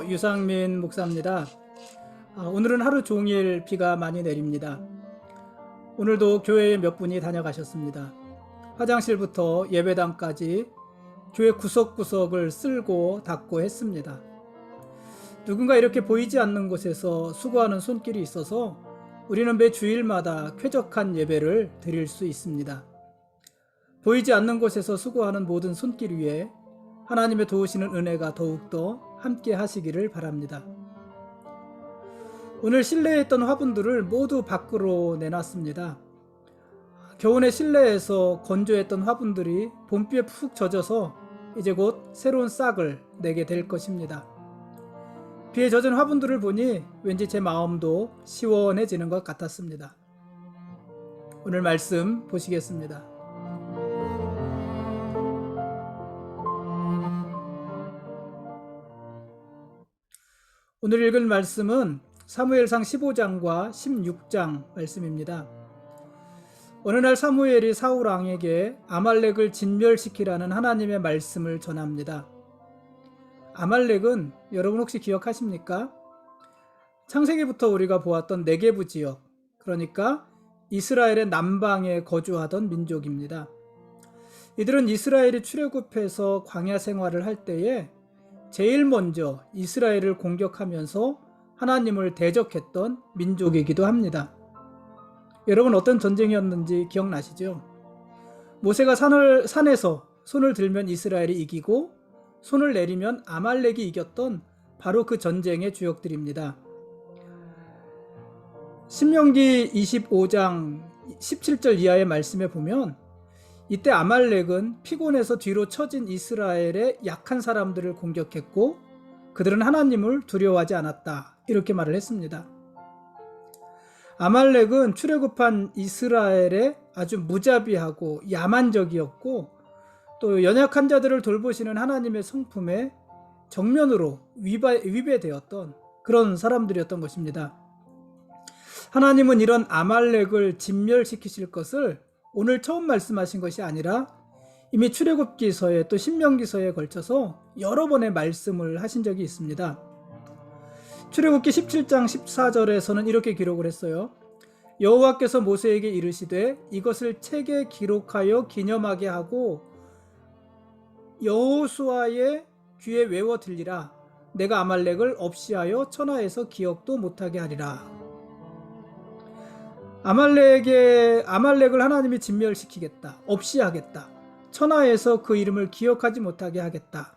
안녕하세요. 유상민 목사입니다. 오늘은 하루 종일 비가 많이 내립니다. 오늘도 교회에 몇 분이 다녀가셨습니다. 화장실부터 예배당까지 교회 구석구석을 쓸고 닦고 했습니다. 누군가 이렇게 보이지 않는 곳에서 수고하는 손길이 있어서 우리는 매 주일마다 쾌적한 예배를 드릴 수 있습니다. 보이지 않는 곳에서 수고하는 모든 손길 위에 하나님의 도우시는 은혜가 더욱더 함께 하시기를 바랍니다. 오늘 실내에 있던 화분들을 모두 밖으로 내놨습니다. 겨우내 실내에서 건조했던 화분들이 봄비에 푹 젖어서 이제 곧 새로운 싹을 내게 될 것입니다. 비에 젖은 화분들을 보니 왠지 제 마음도 시원해지는 것 같았습니다. 오늘 말씀 보시겠습니다. 오늘 읽을 말씀은 사무엘상 15장과 16장 말씀입니다. 어느 날 사무엘이 사울 왕에게 아말렉을 진멸시키라는 하나님의 말씀을 전합니다. 아말렉은 여러분 혹시 기억하십니까? 창세기부터 우리가 보았던 네게부 지역, 그러니까 이스라엘의 남방에 거주하던 민족입니다. 이들은 이스라엘이 출애굽해서 광야 생활을 할 때에 제일 먼저 이스라엘을 공격하면서 하나님을 대적했던 민족이기도 합니다. 여러분 어떤 전쟁이었는지 기억나시죠? 모세가 산에서 손을 들면 이스라엘이 이기고 손을 내리면 아말렉이 이겼던 바로 그 전쟁의 주역들입니다. 신명기 25장 17절 이하의 말씀에 보면 이때 아말렉은 피곤해서 뒤로 처진 이스라엘의 약한 사람들을 공격했고 그들은 하나님을 두려워하지 않았다. 이렇게 말을 했습니다. 아말렉은 출애굽한 이스라엘의 아주 무자비하고 야만적이었고 또 연약한 자들을 돌보시는 하나님의 성품에 정면으로 위배되었던 그런 사람들이었던 것입니다. 하나님은 이런 아말렉을 진멸시키실 것을 오늘 처음 말씀하신 것이 아니라 이미 출애굽기서에 또 신명기서에 걸쳐서 여러 번의 말씀을 하신 적이 있습니다. 출애굽기 17장 14절에서는 이렇게 기록을 했어요. 여호와께서 모세에게 이르시되 이것을 책에 기록하여 기념하게 하고 여호수아의 귀에 외워 들리라. 내가 아말렉을 없이하여 천하에서 기억도 못하게 하리라. 아말렉을 하나님이 진멸시키겠다. 없이 하겠다. 천하에서 그 이름을 기억하지 못하게 하겠다.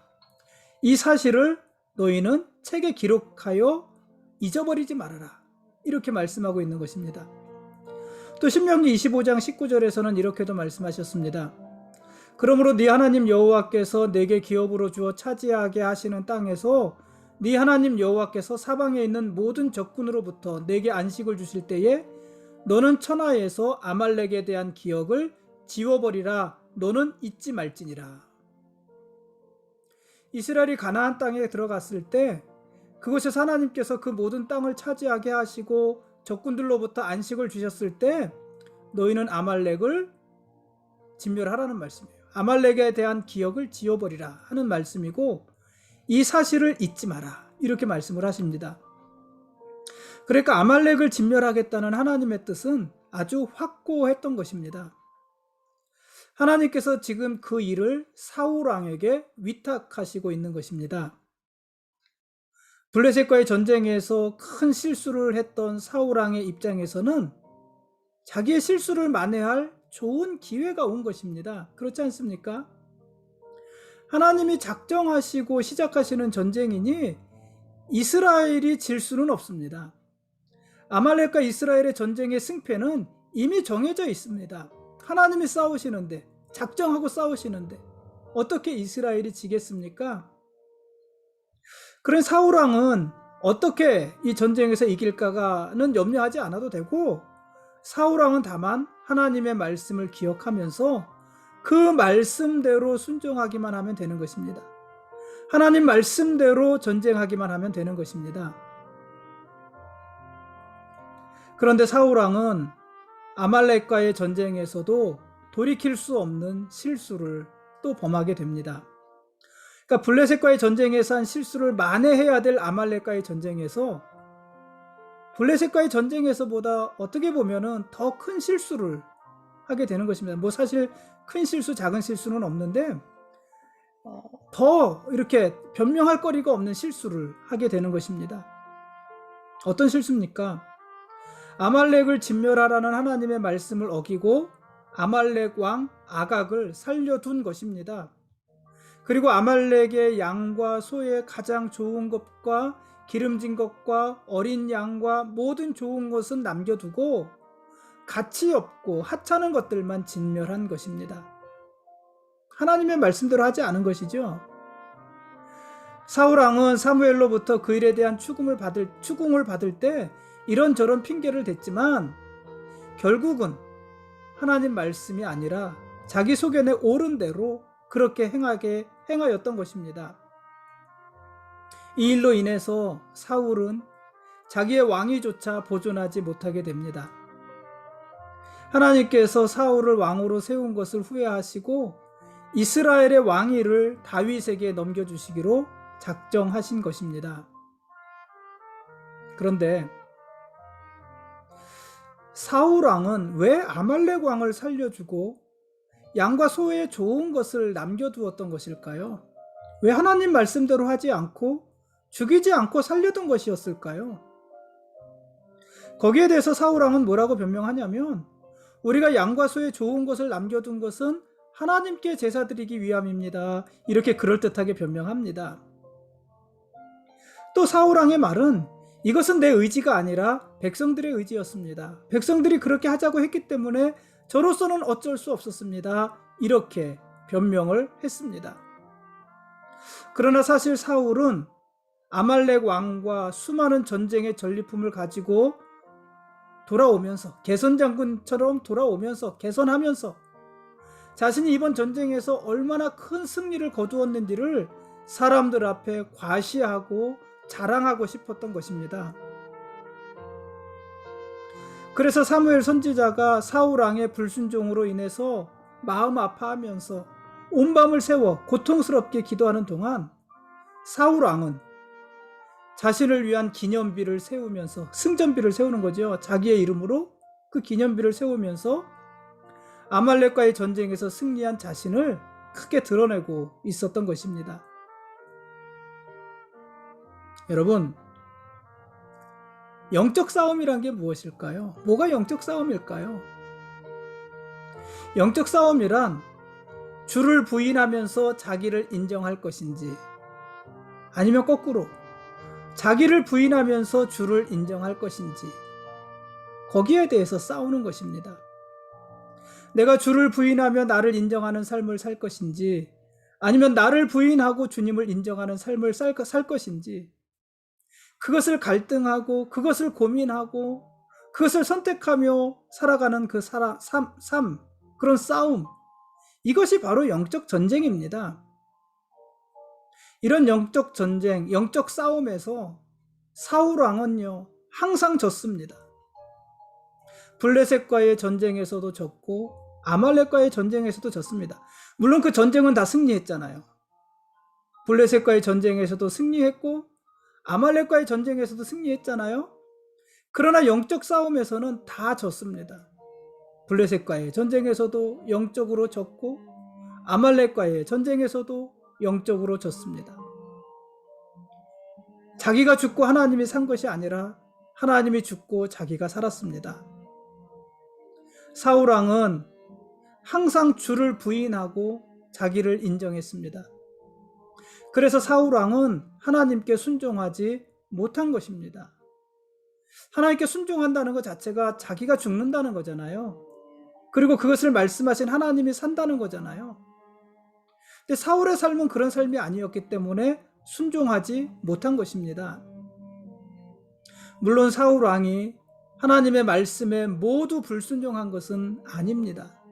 이 사실을 너희는 책에 기록하여 잊어버리지 말아라. 이렇게 말씀하고 있는 것입니다. 또 신명기 25장 19절에서는 이렇게도 말씀하셨습니다. 그러므로 네 하나님 여호와께서 내게 기업으로 주어 차지하게 하시는 땅에서 네 하나님 여호와께서 사방에 있는 모든 적군으로부터 내게 안식을 주실 때에 너는 천하에서 아말렉에 대한 기억을 지워버리라. 너는 잊지 말지니라. 이스라엘이 가나안 땅에 들어갔을 때 그곳에서 하나님께서 그 모든 땅을 차지하게 하시고 적군들로부터 안식을 주셨을 때 너희는 아말렉을 진멸하라는 말씀이에요. 아말렉에 대한 기억을 지워버리라 하는 말씀이고 이 사실을 잊지 마라. 이렇게 말씀을 하십니다. 그러니까 아말렉을 진멸하겠다는 하나님의 뜻은 아주 확고했던 것입니다. 하나님께서 지금 그 일을 사울 왕에게 위탁하시고 있는 것입니다. 블레셋과의 전쟁에서 큰 실수를 했던 사울 왕의 입장에서는 자기의 실수를 만회할 좋은 기회가 온 것입니다. 그렇지 않습니까? 하나님이 작정하시고 시작하시는 전쟁이니 이스라엘이 질 수는 없습니다. 아말렉과 이스라엘의 전쟁의 승패는 이미 정해져 있습니다. 하나님이 싸우시는데, 작정하고 싸우시는데 어떻게 이스라엘이 지겠습니까? 그런 사울 왕은 어떻게 이 전쟁에서 이길까는 염려하지 않아도 되고 사울 왕은 다만 하나님의 말씀을 기억하면서 그 말씀대로 순종하기만 하면 되는 것입니다. 하나님 말씀대로 전쟁하기만 하면 되는 것입니다. 그런데 사울 왕은 아말렉과의 전쟁에서도 돌이킬 수 없는 실수를 또 범하게 됩니다. 그러니까 블레셋과의 전쟁에서 한 실수를 만회해야 될 아말렉과의 전쟁에서 블레셋과의 전쟁에서보다 어떻게 보면은 더 큰 실수를 하게 되는 것입니다. 뭐 사실 큰 실수, 작은 실수는 없는데 더 이렇게 변명할 거리가 없는 실수를 하게 되는 것입니다. 어떤 실수입니까? 아말렉을 진멸하라는 하나님의 말씀을 어기고 아말렉 왕 아각을 살려둔 것입니다. 그리고 아말렉의 양과 소의 가장 좋은 것과 기름진 것과 어린 양과 모든 좋은 것은 남겨두고 가치 없고 하찮은 것들만 진멸한 것입니다. 하나님의 말씀대로 하지 않은 것이죠. 사울왕은 사무엘로부터 그 일에 대한 추궁을 받을 때 이런저런 핑계를 댔지만 결국은 하나님 말씀이 아니라 자기 소견에 옳은 대로 그렇게 행하였던 것입니다. 이 일로 인해서 사울은 자기의 왕위조차 보존하지 못하게 됩니다. 하나님께서 사울을 왕으로 세운 것을 후회하시고 이스라엘의 왕위를 다윗에게 넘겨주시기로 작정하신 것입니다. 그런데 사울 왕은 왜 아말렉 왕을 살려주고 양과 소의 좋은 것을 남겨두었던 것일까요? 왜 하나님 말씀대로 하지 않고 죽이지 않고 살려둔 것이었을까요? 거기에 대해서 사울 왕은 뭐라고 변명하냐면 우리가 양과 소의 좋은 것을 남겨둔 것은 하나님께 제사 드리기 위함입니다. 이렇게 그럴듯하게 변명합니다. 또 사울 왕의 말은 이것은 내 의지가 아니라 백성들의 의지였습니다. 백성들이 그렇게 하자고 했기 때문에 저로서는 어쩔 수 없었습니다. 이렇게 변명을 했습니다. 그러나 사실 사울은 아말렉 왕과 수많은 전쟁의 전리품을 가지고 돌아오면서 개선장군처럼 돌아오면서 개선하면서 자신이 이번 전쟁에서 얼마나 큰 승리를 거두었는지를 사람들 앞에 과시하고 자랑하고 싶었던 것입니다. 그래서 사무엘 선지자가 사울 왕의 불순종으로 인해서 마음 아파하면서 온 밤을 새워 고통스럽게 기도하는 동안 사울 왕은 자신을 위한 기념비를 세우면서 승전비를 세우는 거죠. 자기의 이름으로 그 기념비를 세우면서 아말렉과의 전쟁에서 승리한 자신을 크게 드러내고 있었던 것입니다. 여러분, 영적 싸움이란 게 무엇일까요? 뭐가 영적 싸움일까요? 영적 싸움이란 주를 부인하면서 자기를 인정할 것인지 아니면 거꾸로 자기를 부인하면서 주를 인정할 것인지 거기에 대해서 싸우는 것입니다. 내가 주를 부인하며 나를 인정하는 삶을 살 것인지 아니면 나를 부인하고 주님을 인정하는 삶을 살 것인지 그것을 갈등하고 그것을 고민하고 그것을 선택하며 살아가는 그 삶, 그런 싸움, 이것이 바로 영적 전쟁입니다. 이런 영적 전쟁, 영적 싸움에서 사울 왕은요 항상 졌습니다. 블레셋과의 전쟁에서도 졌고 아말렉과의 전쟁에서도 졌습니다. 물론 그 전쟁은 다 승리했잖아요. 블레셋과의 전쟁에서도 승리했고 아말렉과의 전쟁에서도 승리했잖아요. 그러나 영적 싸움에서는 다 졌습니다. 블레셋과의 전쟁에서도 영적으로 졌고 아말렉과의 전쟁에서도 영적으로 졌습니다. 자기가 죽고 하나님이 산 것이 아니라 하나님이 죽고 자기가 살았습니다. 사울 왕은 항상 주를 부인하고 자기를 인정했습니다. 그래서 사울 왕은 하나님께 순종하지 못한 것입니다. 하나님께 순종한다는 것 자체가 자기가 죽는다는 거잖아요. 그리고 그것을 말씀하신 하나님이 산다는 거잖아요. 근데 사울의 삶은 그런 삶이 아니었기 때문에 순종하지 못한 것입니다. 물론 사울 왕이 하나님의 말씀에 모두 불순종한 것은 아닙니다.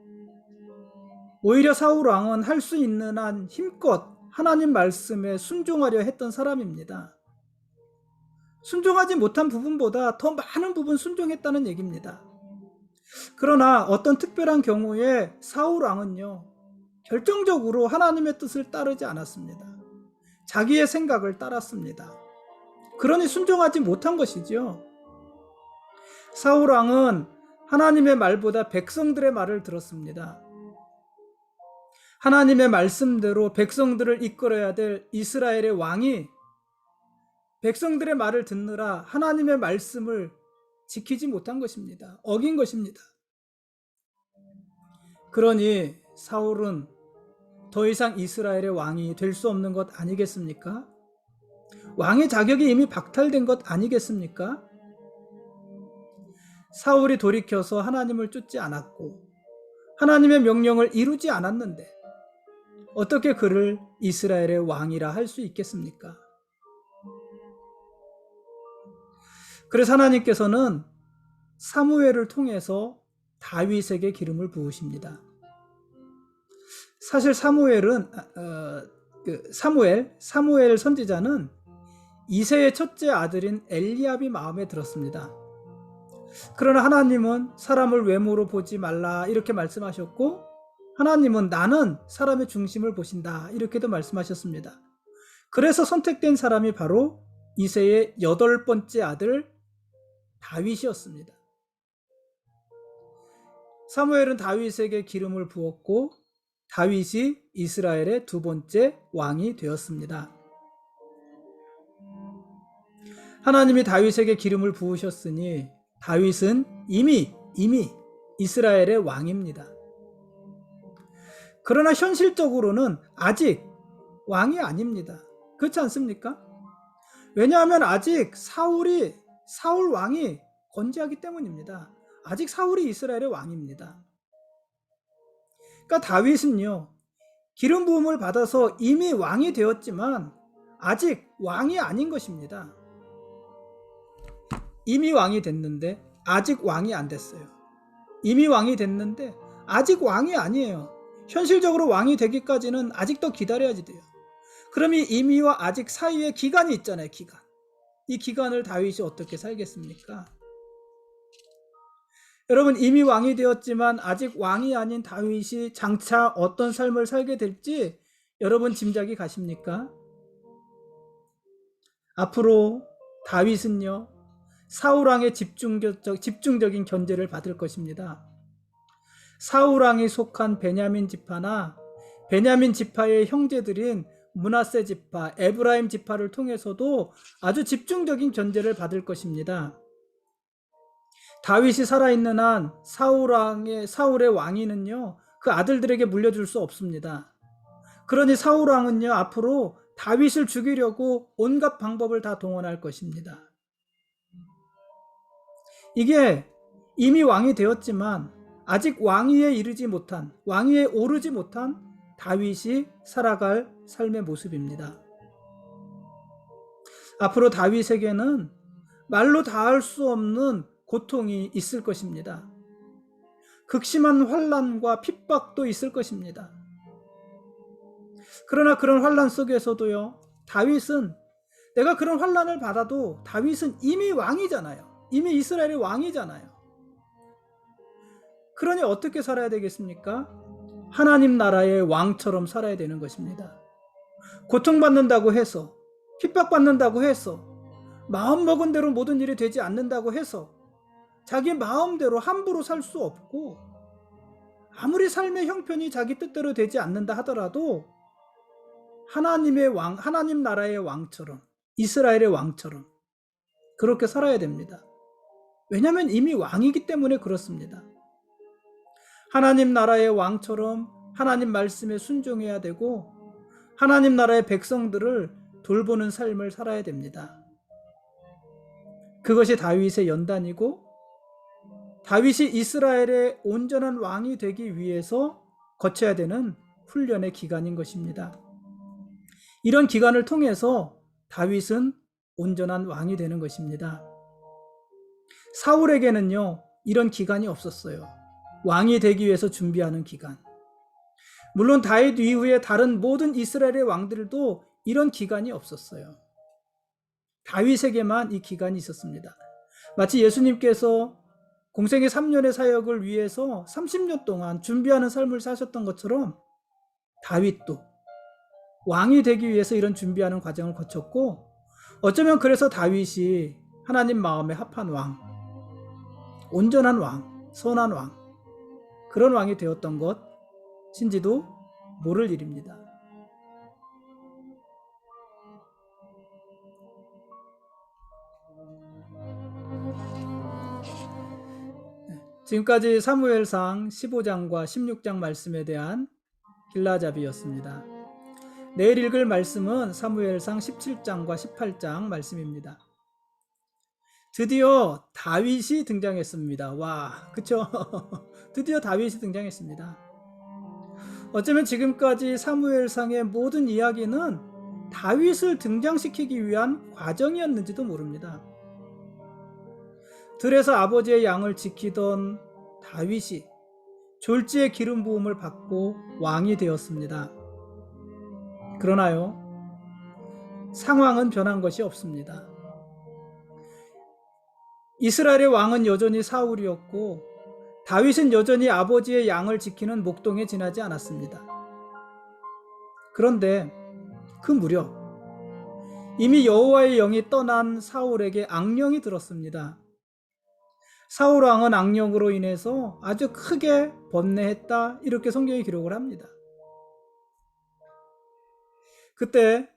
오히려 사울 왕은 할 수 있는 한 힘껏 하나님 말씀에 순종하려 했던 사람입니다. 순종하지 못한 부분보다 더 많은 부분 순종했다는 얘기입니다. 그러나 어떤 특별한 경우에 사울 왕은요 결정적으로 하나님의 뜻을 따르지 않았습니다. 자기의 생각을 따랐습니다. 그러니 순종하지 못한 것이죠. 사울 왕은 하나님의 말보다 백성들의 말을 들었습니다. 하나님의 말씀대로 백성들을 이끌어야 될 이스라엘의 왕이 백성들의 말을 듣느라 하나님의 말씀을 지키지 못한 것입니다. 어긴 것입니다. 그러니 사울은 더 이상 이스라엘의 왕이 될 수 없는 것 아니겠습니까? 왕의 자격이 이미 박탈된 것 아니겠습니까? 사울이 돌이켜서 하나님을 쫓지 않았고 하나님의 명령을 이루지 않았는데 어떻게 그를 이스라엘의 왕이라 할 수 있겠습니까? 그래서 하나님께서는 사무엘을 통해서 다윗에게 기름을 부으십니다. 사실 사무엘 선지자는 이새의 첫째 아들인 엘리압이 마음에 들었습니다. 그러나 하나님은 사람을 외모로 보지 말라 이렇게 말씀하셨고 하나님은 나는 사람의 중심을 보신다 이렇게도 말씀하셨습니다. 그래서 선택된 사람이 바로 이새의 8번째 아들 다윗이었습니다. 사무엘은 다윗에게 기름을 부었고 다윗이 이스라엘의 2번째 왕이 되었습니다. 하나님이 다윗에게 기름을 부으셨으니 다윗은 이미 이스라엘의 왕입니다. 그러나 현실적으로는 아직 왕이 아닙니다. 그렇지 않습니까? 왜냐하면 아직 사울 왕이 건재하기 때문입니다. 아직 사울이 이스라엘의 왕입니다. 그러니까 다윗은요, 기름 부음을 받아서 이미 왕이 되었지만 아직 왕이 아닌 것입니다. 이미 왕이 됐는데 아직 왕이 안 됐어요. 이미 왕이 됐는데 아직 왕이 아니에요. 현실적으로 왕이 되기까지는 아직 더 기다려야지 돼요. 그럼 이 이미와 아직 사이에 기간이 있잖아요. 기간. 이 기간을 다윗이 어떻게 살겠습니까? 여러분, 이미 왕이 되었지만 아직 왕이 아닌 다윗이 장차 어떤 삶을 살게 될지 여러분 짐작이 가십니까? 앞으로 다윗은요, 사울왕의 집중적인 견제를 받을 것입니다. 사울왕이 속한 베냐민 지파나 베냐민 지파의 형제들인 므낫세 지파, 에브라임 지파를 통해서도 아주 집중적인 견제를 받을 것입니다. 다윗이 살아있는 한 사울의 왕위는요, 그 아들들에게 물려줄 수 없습니다. 그러니 사울 왕은요, 앞으로 다윗을 죽이려고 온갖 방법을 다 동원할 것입니다. 이게 이미 왕이 되었지만 아직 왕위에 오르지 못한 다윗이 살아갈 삶의 모습입니다. 앞으로 다윗에게는 말로 다할 수 없는 고통이 있을 것입니다. 극심한 환난과 핍박도 있을 것입니다. 그러나 그런 환난 속에서도요, 다윗은 내가 그런 환난을 받아도 다윗은 이미 왕이잖아요. 이미 이스라엘의 왕이잖아요. 그러니 어떻게 살아야 되겠습니까? 하나님 나라의 왕처럼 살아야 되는 것입니다. 고통받는다고 해서, 핍박받는다고 해서, 마음먹은 대로 모든 일이 되지 않는다고 해서 자기 마음대로 함부로 살 수 없고, 아무리 삶의 형편이 자기 뜻대로 되지 않는다 하더라도 하나님 나라의 왕처럼, 이스라엘의 왕처럼 그렇게 살아야 됩니다. 왜냐하면 이미 왕이기 때문에 그렇습니다. 하나님 나라의 왕처럼 하나님 말씀에 순종해야 되고 하나님 나라의 백성들을 돌보는 삶을 살아야 됩니다. 그것이 다윗의 연단이고 다윗이 이스라엘의 온전한 왕이 되기 위해서 거쳐야 되는 훈련의 기간인 것입니다. 이런 기간을 통해서 다윗은 온전한 왕이 되는 것입니다. 사울에게는요, 이런 기간이 없었어요. 왕이 되기 위해서 준비하는 기간. 물론 다윗 이후에 다른 모든 이스라엘의 왕들도 이런 기간이 없었어요. 다윗에게만 이 기간이 있었습니다. 마치 예수님께서 공생의 3년의 사역을 위해서 30년 동안 준비하는 삶을 사셨던 것처럼 다윗도 왕이 되기 위해서 이런 준비하는 과정을 거쳤고, 어쩌면 그래서 다윗이 하나님 마음에 합한 왕, 온전한 왕, 선한 왕, 그런 왕이 되었던 것인지도 모를 일입니다. 지금까지 사무엘상 15장과 16장 말씀에 대한 길라잡이였습니다. 내일 읽을 말씀은 사무엘상 17장과 18장 말씀입니다. 드디어 다윗이 등장했습니다. 와, 그쵸? 드디어 다윗이 등장했습니다. 어쩌면 지금까지 사무엘상의 모든 이야기는 다윗을 등장시키기 위한 과정이었는지도 모릅니다. 들에서 아버지의 양을 지키던 다윗이 졸지의 기름 부음을 받고 왕이 되었습니다. 그러나요, 상황은 변한 것이 없습니다. 이스라엘의 왕은 여전히 사울이었고, 다윗은 여전히 아버지의 양을 지키는 목동에 지나지 않았습니다. 그런데 그 무렵 이미 여호와의 영이 떠난 사울에게 악령이 들었습니다. 사울 왕은 악령으로 인해서 아주 크게 번뇌했다, 이렇게 성경이 기록을 합니다. 그때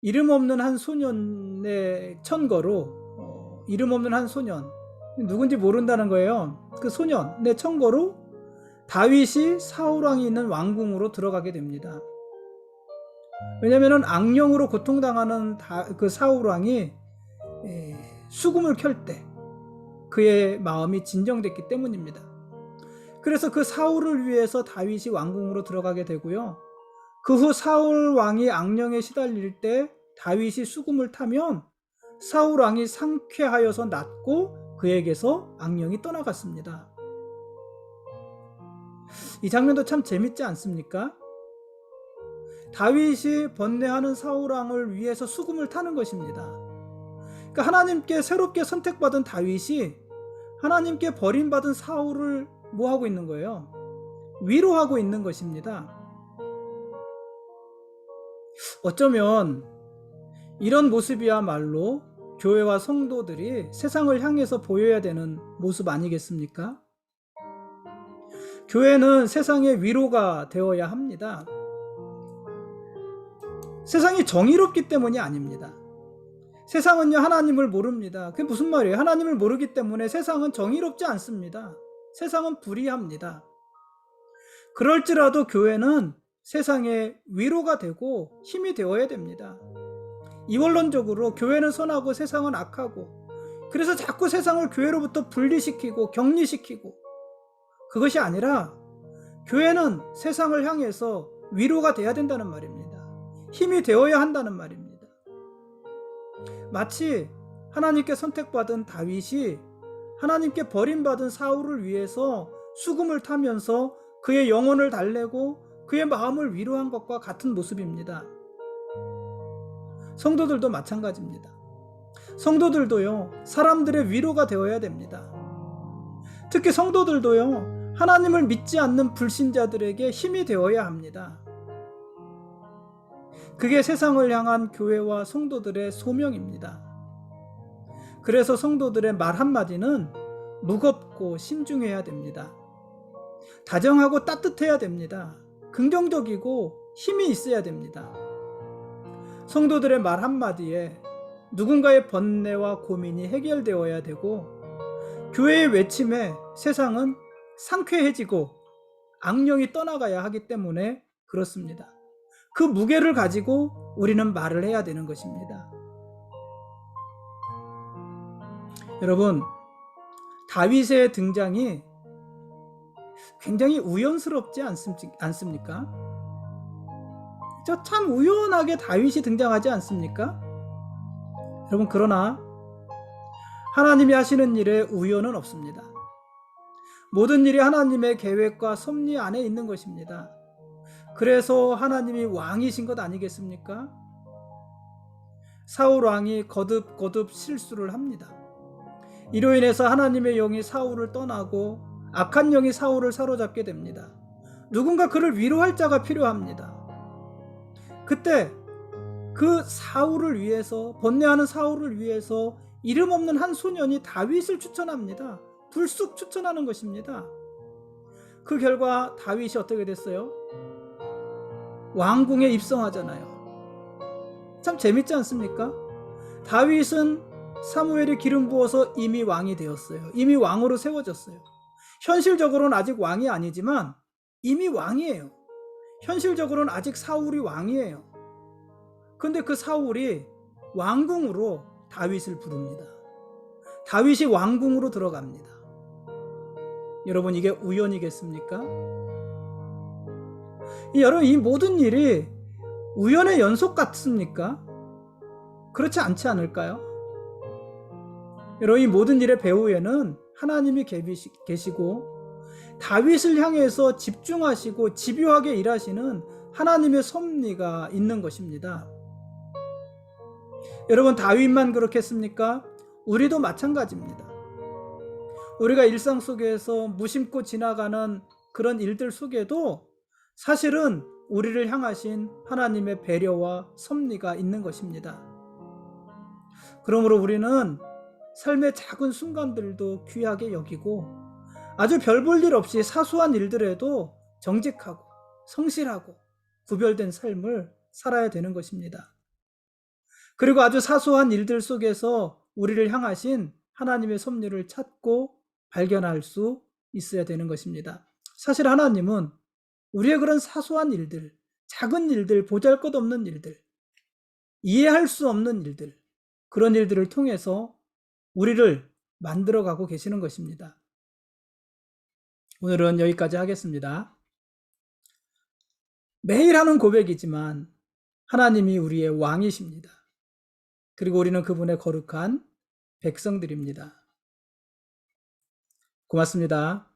이름 없는 한 소년의 천거로, 이름 없는 한 소년, 누군지 모른다는 거예요. 그 소년의 천거로 다윗이 사울 왕이 있는 왕궁으로 들어가게 됩니다. 왜냐하면 악령으로 고통당하는 그 사울 왕이 수금을 켤 때 그의 마음이 진정됐기 때문입니다. 그래서 그 사울을 위해서 다윗이 왕궁으로 들어가게 되고요. 그 후 사울 왕이 악령에 시달릴 때 다윗이 수금을 타면 사울 왕이 상쾌하여서 낫고 그에게서 악령이 떠나갔습니다. 이 장면도 참 재밌지 않습니까? 다윗이 번뇌하는 사울 왕을 위해서 수금을 타는 것입니다. 그러니까 하나님께 새롭게 선택받은 다윗이 하나님께 버림받은 사울을 뭐 하고 있는 거예요? 위로하고 있는 것입니다. 어쩌면 이런 모습이야말로 교회와 성도들이 세상을 향해서 보여야 되는 모습 아니겠습니까? 교회는 세상의 위로가 되어야 합니다. 세상이 정의롭기 때문이 아닙니다. 세상은요, 하나님을 모릅니다. 그게 무슨 말이에요? 하나님을 모르기 때문에 세상은 정의롭지 않습니다. 세상은 불의합니다. 그럴지라도 교회는 세상의 위로가 되고 힘이 되어야 됩니다. 이원론적으로 교회는 선하고 세상은 악하고, 그래서 자꾸 세상을 교회로부터 분리시키고 격리시키고, 그것이 아니라 교회는 세상을 향해서 위로가 돼야 된다는 말입니다. 힘이 되어야 한다는 말입니다. 마치 하나님께 선택받은 다윗이 하나님께 버림받은 사울을 위해서 수금을 타면서 그의 영혼을 달래고 그의 마음을 위로한 것과 같은 모습입니다. 성도들도 마찬가지입니다. 성도들도요, 사람들의 위로가 되어야 됩니다. 특히 성도들도요, 하나님을 믿지 않는 불신자들에게 힘이 되어야 합니다. 그게 세상을 향한 교회와 성도들의 소명입니다. 그래서 성도들의 말 한마디는 무겁고 신중해야 됩니다. 다정하고 따뜻해야 됩니다. 긍정적이고 힘이 있어야 됩니다. 성도들의 말 한마디에 누군가의 번뇌와 고민이 해결되어야 되고, 교회의 외침에 세상은 상쾌해지고 악령이 떠나가야 하기 때문에 그렇습니다. 그 무게를 가지고 우리는 말을 해야 되는 것입니다. 여러분, 다윗의 등장이 굉장히 우연스럽지 않습니까? 참 우연하게 다윗이 등장하지 않습니까? 여러분, 그러나 하나님이 하시는 일에 우연은 없습니다. 모든 일이 하나님의 계획과 섭리 안에 있는 것입니다. 그래서 하나님이 왕이신 것 아니겠습니까? 사울 왕이 거듭 실수를 합니다. 이로 인해서 하나님의 영이 사울을 떠나고 악한 영이 사울을 사로잡게 됩니다. 누군가 그를 위로할 자가 필요합니다. 그때 그 사울을 위해서, 번뇌하는 사울을 위해서 이름 없는 한 소년이 다윗을 추천합니다. 불쑥 추천하는 것입니다. 그 결과 다윗이 어떻게 됐어요? 왕궁에 입성하잖아요. 참 재밌지 않습니까? 다윗은 사무엘이 기름 부어서 이미 왕이 되었어요. 이미 왕으로 세워졌어요. 현실적으로는 아직 왕이 아니지만 이미 왕이에요. 현실적으로는 아직 사울이 왕이에요. 근데 그 사울이 왕궁으로 다윗을 부릅니다. 다윗이 왕궁으로 들어갑니다. 여러분, 이게 우연이겠습니까? 여러분, 이 모든 일이 우연의 연속 같습니까? 그렇지 않지 않을까요? 여러분, 이 모든 일의 배후에는 하나님이 계시고 다윗을 향해서 집중하시고 집요하게 일하시는 하나님의 섭리가 있는 것입니다. 여러분, 다윗만 그렇겠습니까? 우리도 마찬가지입니다. 우리가 일상 속에서 무심코 지나가는 그런 일들 속에도 사실은 우리를 향하신 하나님의 배려와 섭리가 있는 것입니다. 그러므로 우리는 삶의 작은 순간들도 귀하게 여기고 아주 별 볼 일 없이 사소한 일들에도 정직하고 성실하고 구별된 삶을 살아야 되는 것입니다. 그리고 아주 사소한 일들 속에서 우리를 향하신 하나님의 섭리를 찾고 발견할 수 있어야 되는 것입니다. 사실 하나님은 우리의 그런 사소한 일들, 작은 일들, 보잘것없는 일들, 이해할 수 없는 일들, 그런 일들을 통해서 우리를 만들어가고 계시는 것입니다. 오늘은 여기까지 하겠습니다. 매일 하는 고백이지만 하나님이 우리의 왕이십니다. 그리고 우리는 그분의 거룩한 백성들입니다. 고맙습니다.